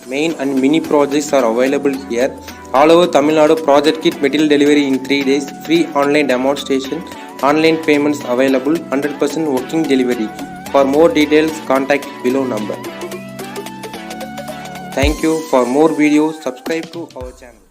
Main and mini projects are available here. All over Tamil Nadu, project kit material delivery in 3 days, free online demonstration, online payments available, 100% working delivery. For more details, contact below number. Thank you. For more videos, subscribe to our channel.